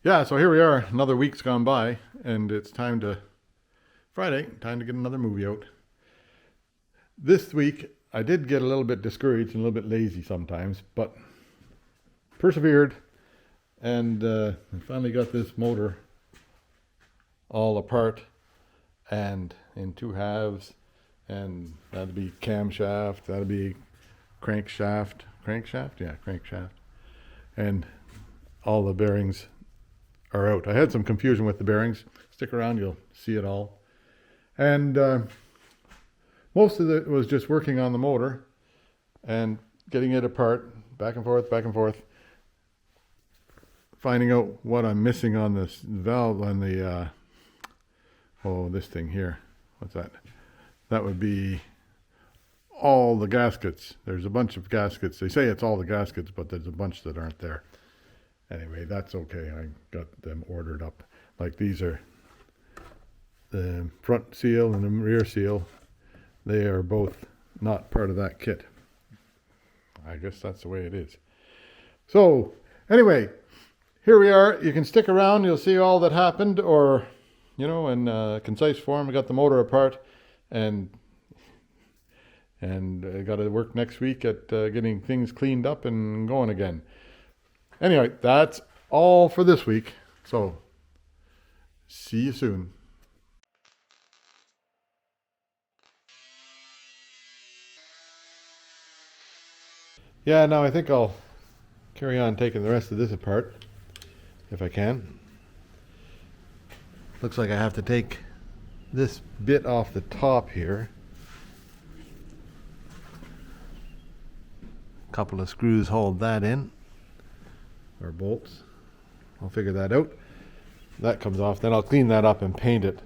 Yeah, so here we are. Another week's gone by, and it's Friday, time to get another movie out. This week, I did get a little bit discouraged and a little bit lazy sometimes, but persevered, and I finally got this motor all apart and in two halves, and that'd be camshaft, that'd be crankshaft, crankshaft, and all the bearings are out. I had some confusion with the bearings. Stick around, you'll see it all. And most of it was just working on the motor and getting it apart, back and forth, finding out what I'm missing on this valve on the, this thing here. What's that? That would be all the gaskets. There's a bunch of gaskets. They say it's all the gaskets, but there's a bunch that aren't there. Anyway, that's okay. I got them ordered up. Like these are the front seal and the rear seal. They are both not part of that kit. I guess that's the way it is. So, anyway, here we are. You can stick around. You'll see all that happened, or, in concise form. I got the motor apart, and I got to work next week at getting things cleaned up and going again. Anyway, that's all for this week. So, see you soon. Yeah, now I think I'll carry on taking the rest of this apart, if I can. Looks like I have to take this bit off the top here. A couple of screws hold that in. Or bolts. I'll figure that out. That comes off. Then I'll clean that up and paint it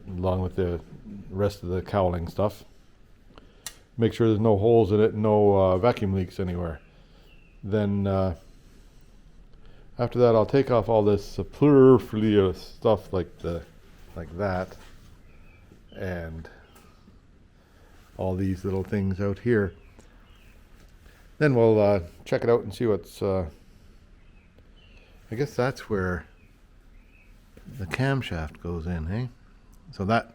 along with the rest of the cowling stuff. Make sure there's no holes in it, no vacuum leaks anywhere. Then after that, I'll take off all this superfluous stuff like that, and all these little things out here. Then we'll check it out and see what's. I guess that's where the camshaft goes in, hey? So that,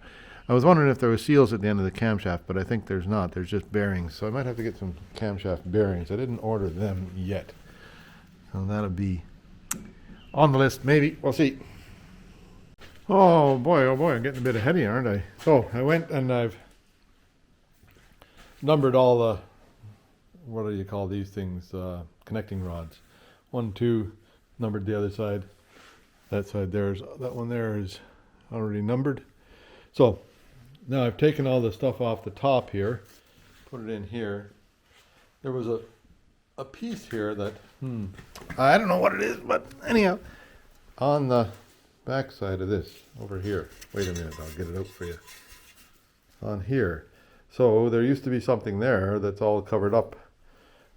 I was wondering if there were seals at the end of the camshaft, but I think there's not. There's just bearings. So I might have to get some camshaft bearings. I didn't order them yet. So that'll be on the list, maybe. We'll see. Oh boy, I'm getting a bit ahead of you, aren't I? So I went and I've numbered all the, what do you call these things, connecting rods. 1, 2, numbered the other side. That side there's, that one there is already numbered. So now I've taken all the stuff off the top here, put it in here. There was a piece here that, I don't know what it is, but anyhow, on the back side of this, over here. Wait a minute, I'll get it out for you. On here. So there used to be something there that's all covered up,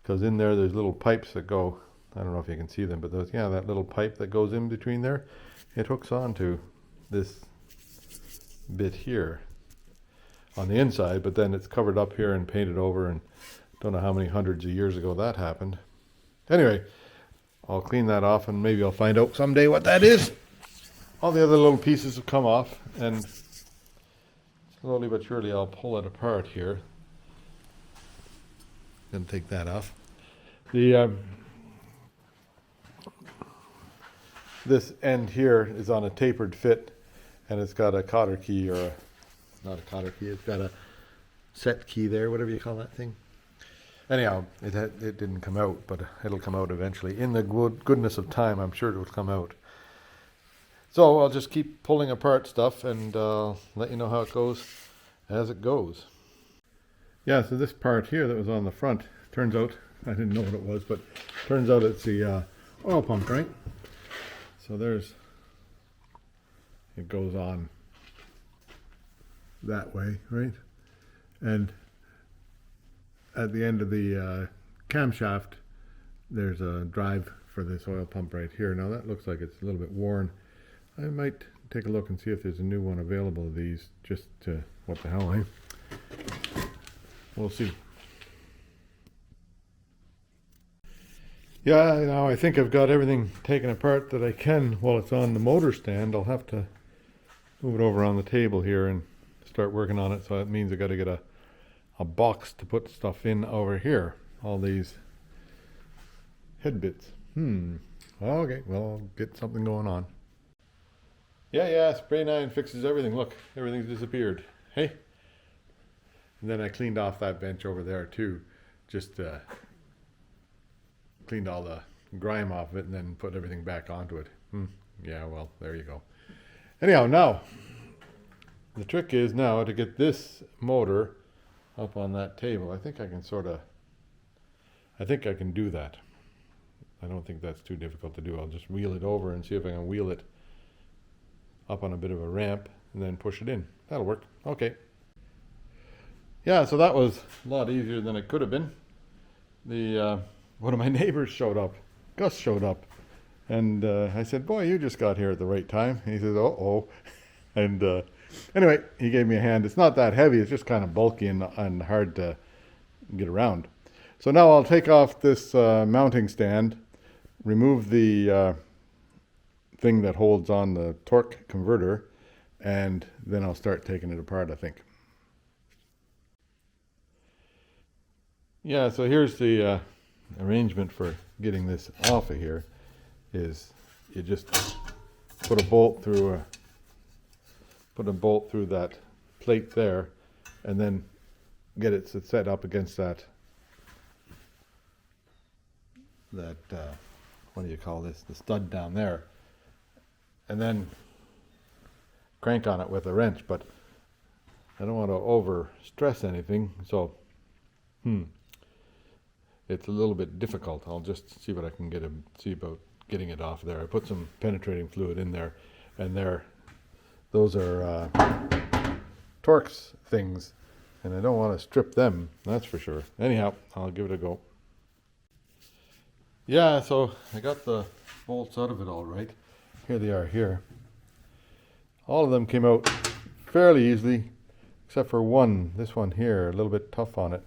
because in there's little pipes that go, I don't know if you can see them, but those, that little pipe that goes in between there, it hooks onto this bit here on the inside, but then it's covered up here and painted over, and don't know how many hundreds of years ago that happened. Anyway, I'll clean that off, and maybe I'll find out someday what that is. All the other little pieces have come off, and slowly but surely I'll pull it apart here. Gonna take that off. This end here is on a tapered fit, and it's got a cotter key, or not a cotter key, it's got a set key there, whatever you call that thing. Anyhow, it didn't come out, but it'll come out eventually. In the goodness of time, I'm sure it'll come out. So I'll just keep pulling apart stuff and let you know how it goes as it goes. Yeah, so this part here that was on the front, turns out, I didn't know what it was, but turns out it's the oil pump, right? So it goes on that way, right? And at the end of the camshaft, there's a drive for this oil pump right here. Now that looks like it's a little bit worn. I might take a look and see if there's a new one available of these, just to, what the hell, eh? We'll see. Yeah, now I think I've got everything taken apart that I can while it's on the motor stand. I'll have to move it over on the table here and start working on it. So that means I got to get a box to put stuff in over here. All these head bits. Okay, well, I'll get something going on. Yeah, spray nine fixes everything. Look, everything's disappeared. Hey? And then I cleaned off that bench over there too. Just cleaned all the grime off of it and then put everything back onto it. Yeah, well, there you go. Anyhow, now, the trick is now to get this motor up on that table. I think I can do that. I don't think that's too difficult to do. I'll just wheel it over and see if I can wheel it up on a bit of a ramp and then push it in. That'll work. Okay. Yeah, so that was a lot easier than it could have been. One of my neighbors showed up. Gus showed up. And I said, boy, you just got here at the right time. And he says, uh-oh. And anyway, he gave me a hand. It's not that heavy. It's just kind of bulky and hard to get around. So now I'll take off this mounting stand, remove the thing that holds on the torque converter, and then I'll start taking it apart, I think. Yeah, so here's the arrangement for getting this off of here. Is you just put a bolt through that plate there, and then get it set up against that what do you call this? The stud down there, and then crank on it with a wrench. But I don't want to over stress anything, so it's a little bit difficult. I'll just see what I can see about getting it off there. I put some penetrating fluid in there, and those are Torx things, and I don't want to strip them, that's for sure. Anyhow, I'll give it a go. Yeah, so I got the bolts out of it all right. Here they are here. All of them came out fairly easily, except for one, this one here, a little bit tough on it.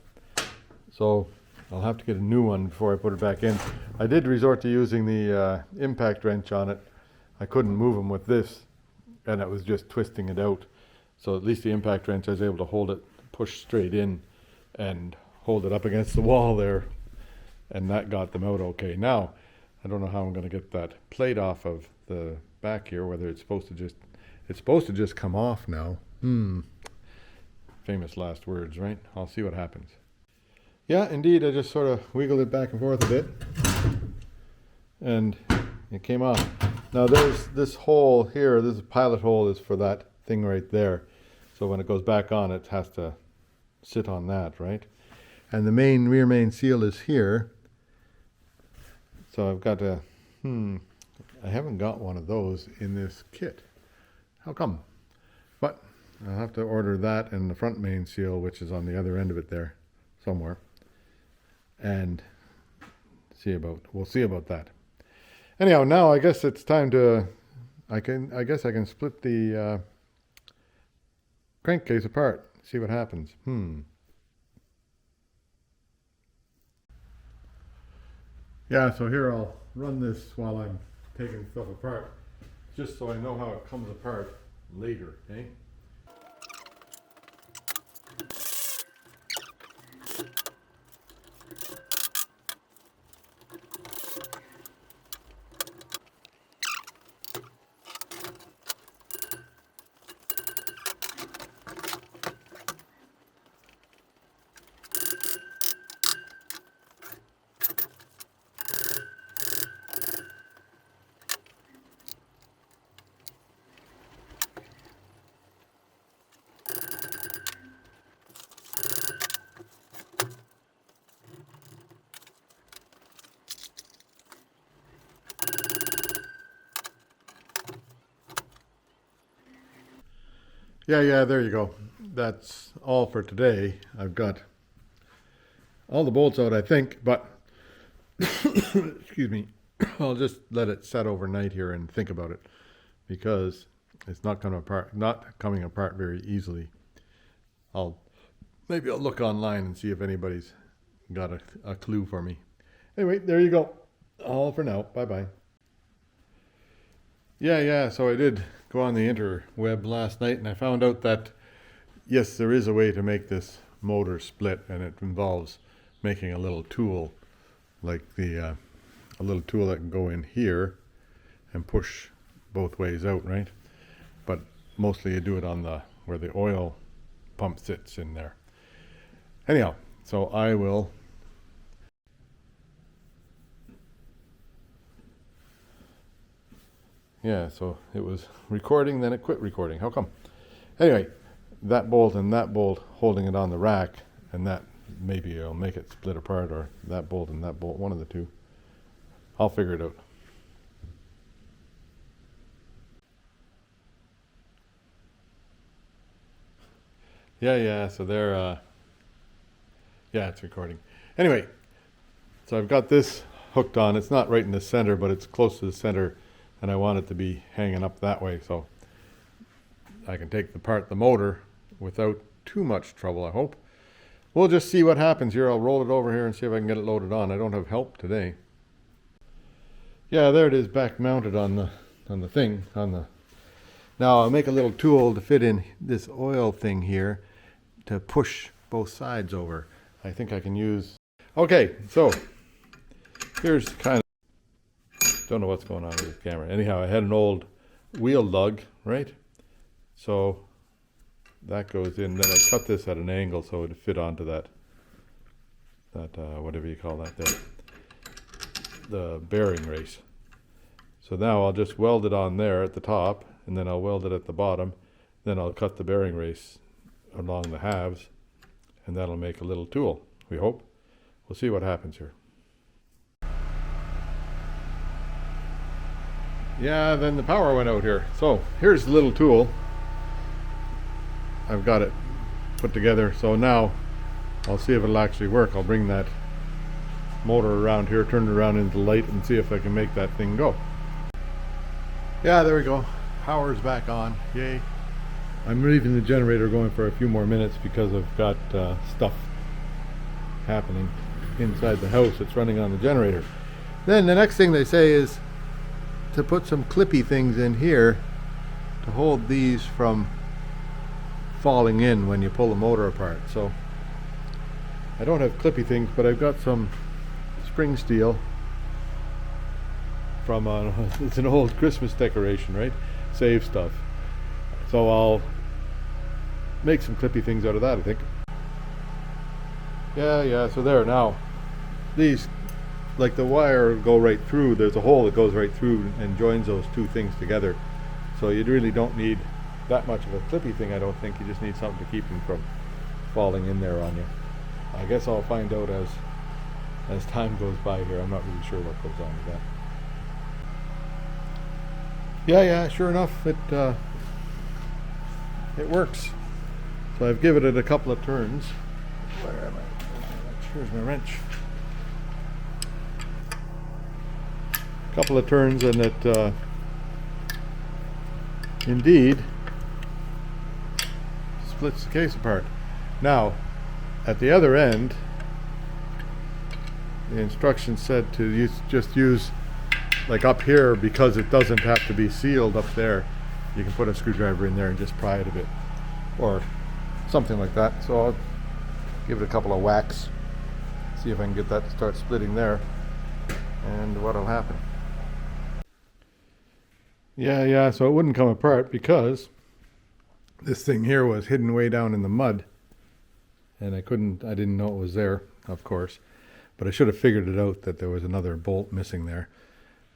So I'll have to get a new one before I put it back in. I did resort to using the impact wrench on it. I couldn't move them with this, and it was just twisting it out. So at least the impact wrench, I was able to hold it, push straight in, and hold it up against the wall there, and that got them out okay. Now, I don't know how I'm going to get that plate off of the back here, whether it's supposed to just come off now. Famous last words, right? I'll see what happens. Yeah, indeed, I just sort of wiggled it back and forth a bit, and it came off. Now there's this hole here, this pilot hole is for that thing right there. So when it goes back on, it has to sit on that, right? And the rear main seal is here. So I've got to, I haven't got one of those in this kit. How come? But I'll have to order that and the front main seal, which is on the other end of it there somewhere. And we'll see about that. Anyhow, now I guess it's time to, I guess I can split the crankcase apart, see what happens. Yeah, so here I'll run this while I'm taking stuff apart, just so I know how it comes apart later, eh? Yeah, there you go. That's all for today. I've got all the bolts out, I think, but excuse me, I'll just let it set overnight here and think about it, because it's not coming apart very easily. Maybe I'll look online and see if anybody's got a clue for me. Anyway, there you go. All for now. Bye-bye. Yeah, so I did go on the interweb last night and I found out that, yes, there is a way to make this motor split, and it involves making a little tool, like a little tool that can go in here and push both ways out, right? But mostly you do it on where the oil pump sits in there. Anyhow, so I will. Yeah, so it was recording, then it quit recording. How come? Anyway, that bolt and that bolt holding it on the rack, and that maybe I'll make it split apart, or that bolt and that bolt, one of the two. I'll figure it out. Yeah, so they're, yeah, it's recording. Anyway, so I've got this hooked on. It's not right in the center, but it's close to the center, and I want it to be hanging up that way, so I can take apart the motor without too much trouble, I hope. We'll just see what happens here. I'll roll it over here and see if I can get it loaded on. I don't have help today. Yeah, there it is, back mounted on the thing. Now I'll make a little tool to fit in this oil thing here to push both sides over. I think I can use. Okay, so here's kind of, don't know what's going on with the camera. Anyhow, I had an old wheel lug, right? So that goes in. Then I cut this at an angle so it would fit onto that whatever you call that there, the bearing race. So now I'll just weld it on there at the top, and then I'll weld it at the bottom. Then I'll cut the bearing race along the halves, and that'll make a little tool, we hope. We'll see what happens here. Yeah, then the power went out here. So here's the little tool. I've got it put together. So now I'll see if it'll actually work. I'll bring that motor around here, turn it around into the light, and see if I can make that thing go. Yeah, there we go. Power's back on. Yay. I'm leaving the generator going for a few more minutes because I've got stuff happening inside the house. It's running on the generator. Then the next thing they say is to put some clippy things in here to hold these from falling in when you pull the motor apart. So I don't have clippy things, but I've got some spring steel from it's an old Christmas decoration, right? Save stuff. So I'll make some clippy things out of that, I think. Yeah, so there now. These, like the wire go right through, there's a hole that goes right through and joins those two things together. So you really don't need that much of a clippy thing, I don't think. You just need something to keep them from falling in there on you. I guess I'll find out as time goes by here. I'm not really sure what goes on with that. Yeah, sure enough, it works. So I've given it a couple of turns. Where am I? Here's my wrench. A couple of turns, and it indeed splits the case apart. Now, at the other end, the instructions said to just use, like up here, because it doesn't have to be sealed up there, you can put a screwdriver in there and just pry it a bit, or something like that. So I'll give it a couple of whacks, see if I can get that to start splitting there, and what'll happen. Yeah, so it wouldn't come apart because this thing here was hidden way down in the mud, and I didn't know it was there, of course, but I should have figured it out that there was another bolt missing there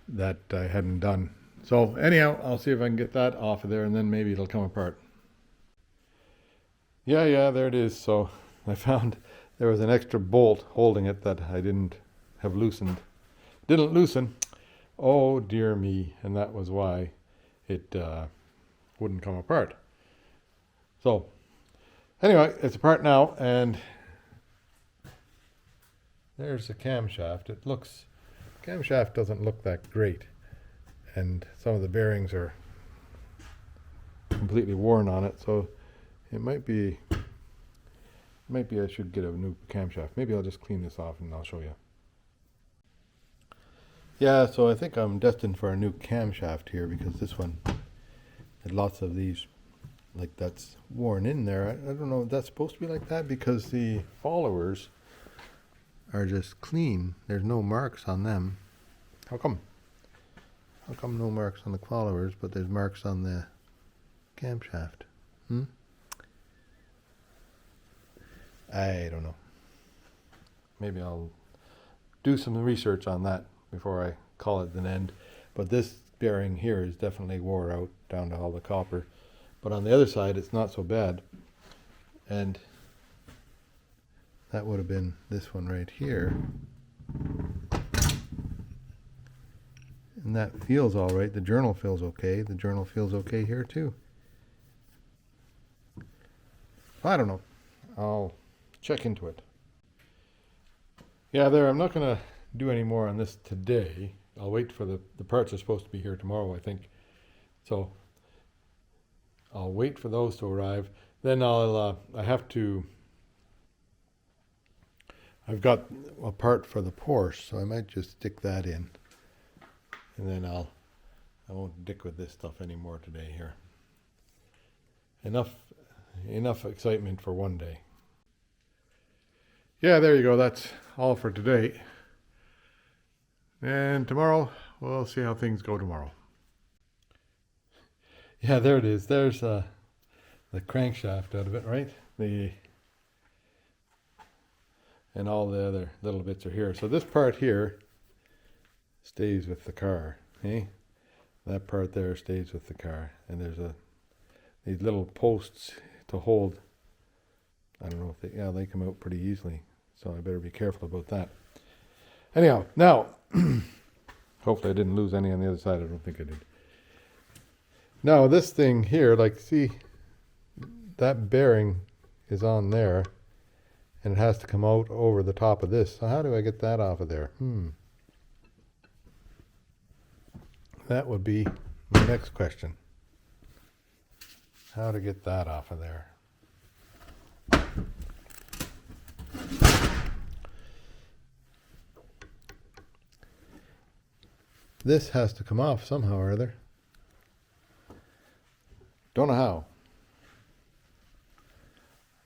that I hadn't done. So anyhow, I'll see if I can get that off of there, and then maybe it'll come apart. Yeah, there it is. So I found there was an extra bolt holding it that I didn't have loosened. Didn't loosen. Oh dear me, and that was why it wouldn't come apart. So anyway, it's apart now, and there's the camshaft. Camshaft doesn't look that great, and some of the bearings are completely worn on it, so it might be I should get a new camshaft. Maybe I'll just clean this off and I'll show you. Yeah, so I think I'm destined for a new camshaft here because this one had lots of these, like that's worn in there. I don't know if that's supposed to be like that because the followers are just clean. There's no marks on them. How come? How come no marks on the followers, but there's marks on the camshaft? I don't know. Maybe I'll do some research on that before I call it an end. But this bearing here is definitely wore out down to all the copper. But on the other side, it's not so bad. And that would have been this one right here. And that feels all right. The journal feels okay. The journal feels okay here too. I don't know. I'll check into it. Yeah, there, I'm not going to do any more on this today. I'll wait for the parts are supposed to be here tomorrow, I think. So I'll wait for those to arrive. Then I've got a part for the Porsche, so I might just stick that in. And then I won't dick with this stuff anymore today here. Enough excitement for one day. Yeah, there you go. That's all for today. And tomorrow, we'll see how things go tomorrow. Yeah, there it is. There's the crankshaft out of it, right? And all the other little bits are here. So this part here stays with the car, okay? That part there stays with the car. And there's these little posts to hold. I don't know if they come out pretty easily. So I better be careful about that. Anyhow, now, hopefully I didn't lose any on the other side. I don't think I did. Now this thing here, like, see, that bearing is on there and it has to come out over the top of this. So how do I get that off of there? That would be my next question. How to get that off of there? This has to come off somehow or other. Don't know how.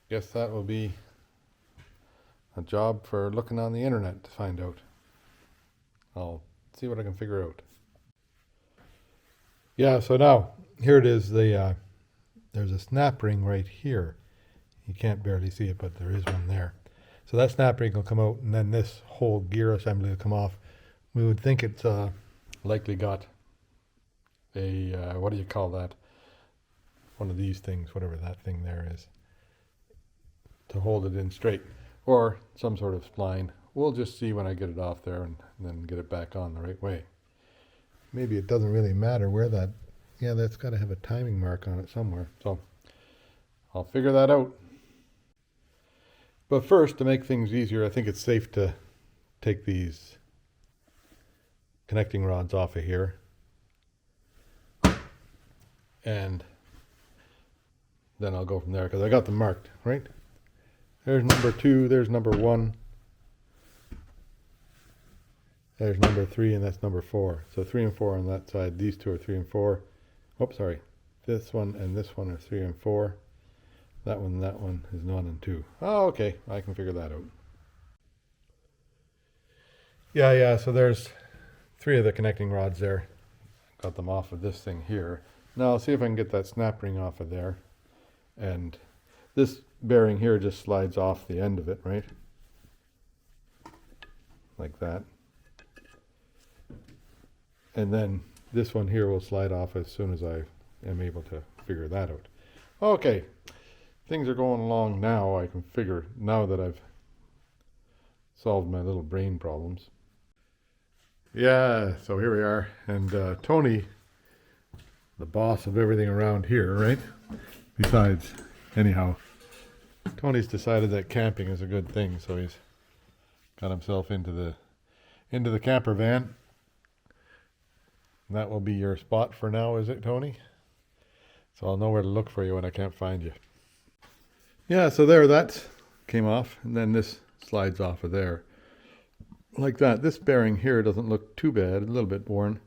Guess that will be a job for looking on the internet to find out. I'll see what I can figure out. Yeah, so now here it is. There's a snap ring right here. You can't barely see it, but there is one there. So that snap ring will come out, and then this whole gear assembly will come off. We would think it's likely got a, what do you call that? One of these things, whatever that thing there is, to hold it in straight, or some sort of spline. We'll just see when I get it off there and then get it back on the right way. Maybe it doesn't really matter where that, yeah, that's got to have a timing mark on it somewhere. So I'll figure that out. But first, to make things easier, I think it's safe to take these connecting rods off of here. And then I'll go from there because I got them marked, right? There's number 2, there's number 1. There's number 3, and that's number 4. So 3 and 4 on that side. These two are 3 and 4. Oops, sorry. This one and this one are 3 and 4. That one is 1 and 2. Oh, okay. I can figure that out. Yeah, so there's 3 of the connecting rods there. Got them off of this thing here. Now I'll see if I can get that snap ring off of there. And this bearing here just slides off the end of it, right? Like that. And then this one here will slide off as soon as I am able to figure that out. Okay, things are going along now. I can figure, now that I've solved my little brain problems. Yeah, so here we are. And Tony, the boss of everything around here, right? Besides, anyhow, Tony's decided that camping is a good thing, so he's got himself into the camper van. And that will be your spot for now, is it, Tony? So I'll know where to look for you when I can't find you. Yeah, so there, that came off, and then this slides off of there. like that. This bearing here doesn't look too bad, a little bit worn,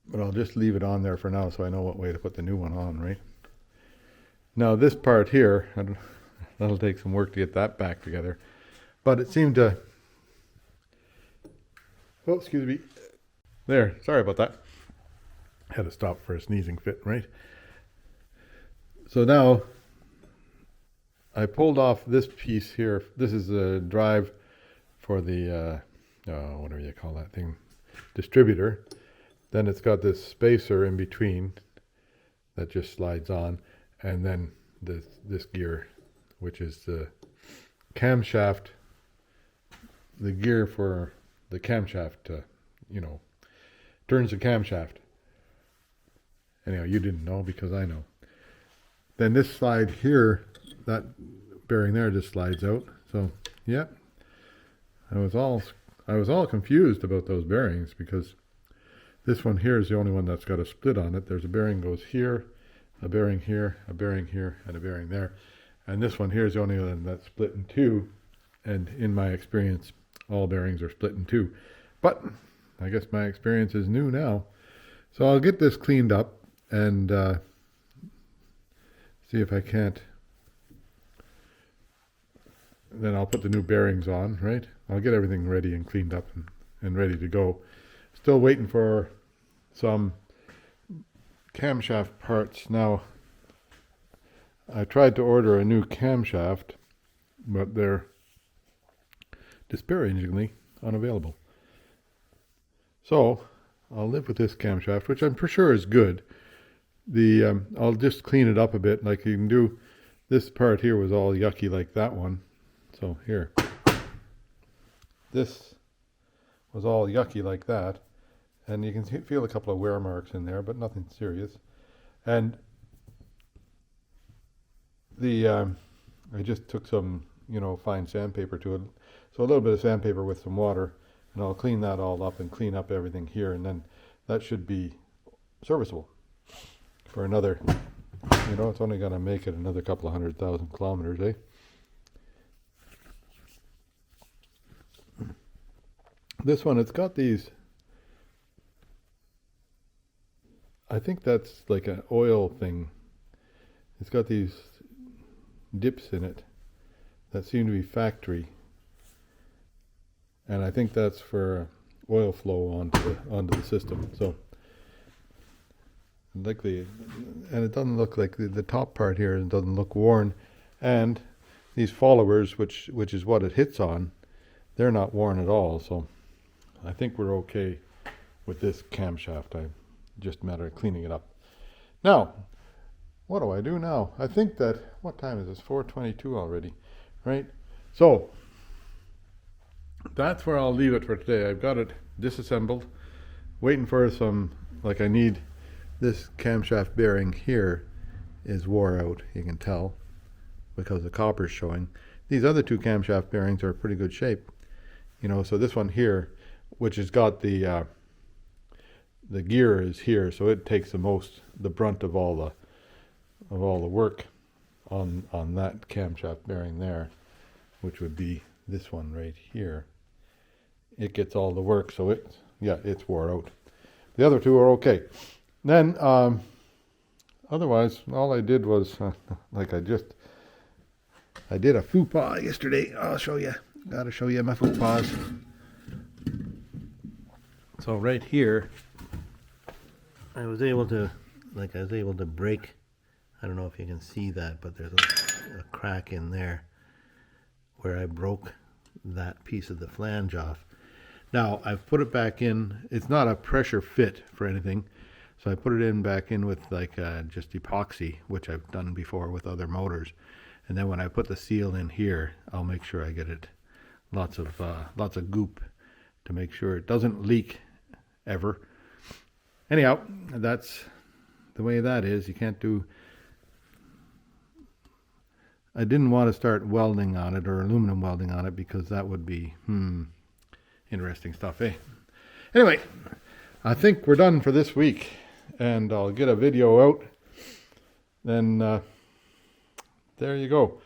but I'll just leave it on there for now so I know what way to put the new one on, right? Now this part here, that'll take some work to get that back together, but it seemed to, oh, excuse me, there, sorry about that. Had to stop for a sneezing fit, right? So now I pulled off this piece here. This is a drive for the, whatever you call that thing, distributor. Then it's got this spacer in between that just slides on, and then this gear, which is the camshaft, the gear for the camshaft to, turns the camshaft. Anyhow, you didn't know because I know. Then this slide here, that bearing there just slides out. So, yeah, I was all confused about those bearings because this one here is the only one that's got a split on it. There's a bearing goes here, a bearing here, a bearing here, and a bearing there. And this one here is the only one that's split in two. And in my experience, all bearings are split in two. But I guess my experience is new now. So I'll get this cleaned up and see if I can't. Then I'll put the new bearings on, right? I'll get everything ready and cleaned up and ready to go. Still waiting for some camshaft parts. Now, I tried to order a new camshaft, but they're disparagingly unavailable. So, I'll live with this camshaft, which I'm for sure is good. I'll just clean it up a bit, like you can do. This part here was all yucky like that one. So here, this was all yucky like that, and you can feel a couple of wear marks in there, but nothing serious. And I just took some, fine sandpaper to it. So a little bit of sandpaper with some water, and I'll clean that all up and clean up everything here, and then that should be serviceable for another, it's only going to make it another couple of 100,000 kilometers, eh? This one, it's got these, I think that's like an oil thing. It's got these dips in it that seem to be factory. And I think that's for oil flow onto the system. So, and it doesn't look like the top part here doesn't look worn. And these followers, which is what it hits on, they're not worn at all. So I think we're okay with this camshaft. Just a matter of cleaning it up. Now, what do I do now? I think that, what time is this? 4:22 already, right? So that's where I'll leave it for today. I've got it disassembled, waiting for some, I need this camshaft bearing here is wore out, you can tell, because the copper's showing. These other two camshaft bearings are pretty good shape, so this one here, which has got the gear is here, so it takes the brunt of all the work on that camshaft bearing there, which would be this one right here. It gets all the work, so it's wore out. The other two are okay. Then otherwise, all I did was I did a faux pas yesterday. I'll show you. Gotta show you my faux pas. So right here, I was able to break. I don't know if you can see that, but there's a crack in there where I broke that piece of the flange off. Now I've put it back in. It's not a pressure fit for anything, so I put it back in with just epoxy, which I've done before with other motors. And then when I put the seal in here, I'll make sure I get it lots of goop to make sure it doesn't leak ever. Anyhow, that's the way that is. You can't do. I didn't want to start welding on it or aluminum welding on it because that would be interesting stuff, eh? Anyway, I think we're done for this week, and I'll get a video out. Then there you go.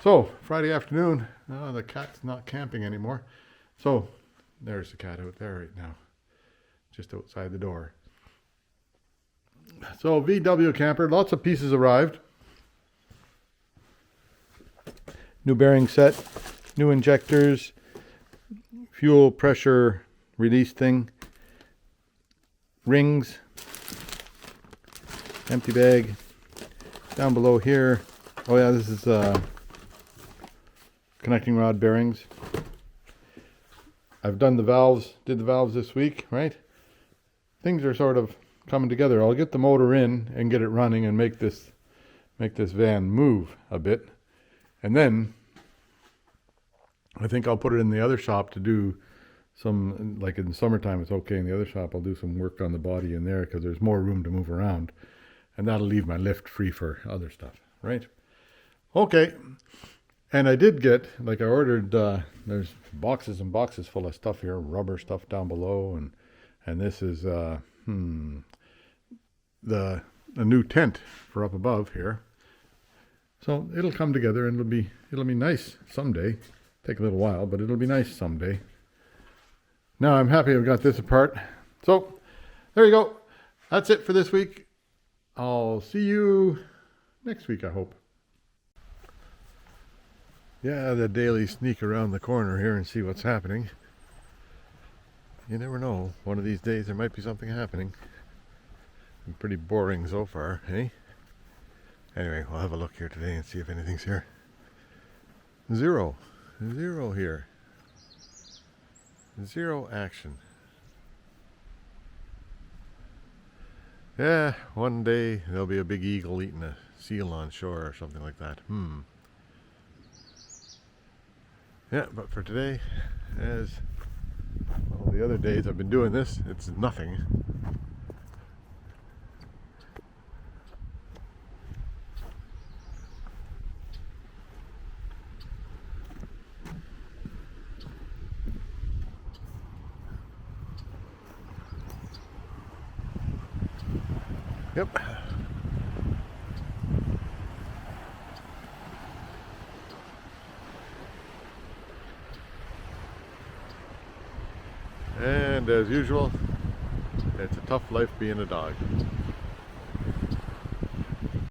So Friday afternoon, the cat's not camping anymore. So there's the cat out there right now, just outside the door. So VW camper, lots of pieces arrived. New bearing set, new injectors, fuel pressure release thing, rings, empty bag. Down below here, oh yeah, this is connecting rod bearings. I've done the valves, did the valves this week, right? Things are sort of coming together. I'll get the motor in and get it running and make this van move a bit. And then I think I'll put it in the other shop to do some, like in summertime it's okay. In the other shop I'll do some work on the body in there because there's more room to move around. And that'll leave my lift free for other stuff, right? Okay. And I did get, like I ordered, there's boxes and boxes full of stuff here, rubber stuff down below, and this is a new tent for up above here. So it'll come together and it'll be nice someday. Take a little while, but it'll be nice someday. Now I'm happy I've got this apart. So there you go. That's it for this week. I'll see you next week, I hope. Yeah, the daily sneak around the corner here and see what's happening. You never know. One of these days there might be something happening. Been pretty boring so far, eh? Anyway, we'll have a look here today and see if anything's here. Zero here. Zero action. Yeah, one day there'll be a big eagle eating a seal on shore or something like that. Yeah, but for today, as well, the other days I've been doing this, it's nothing. Yep. And as usual, it's a tough life being a dog.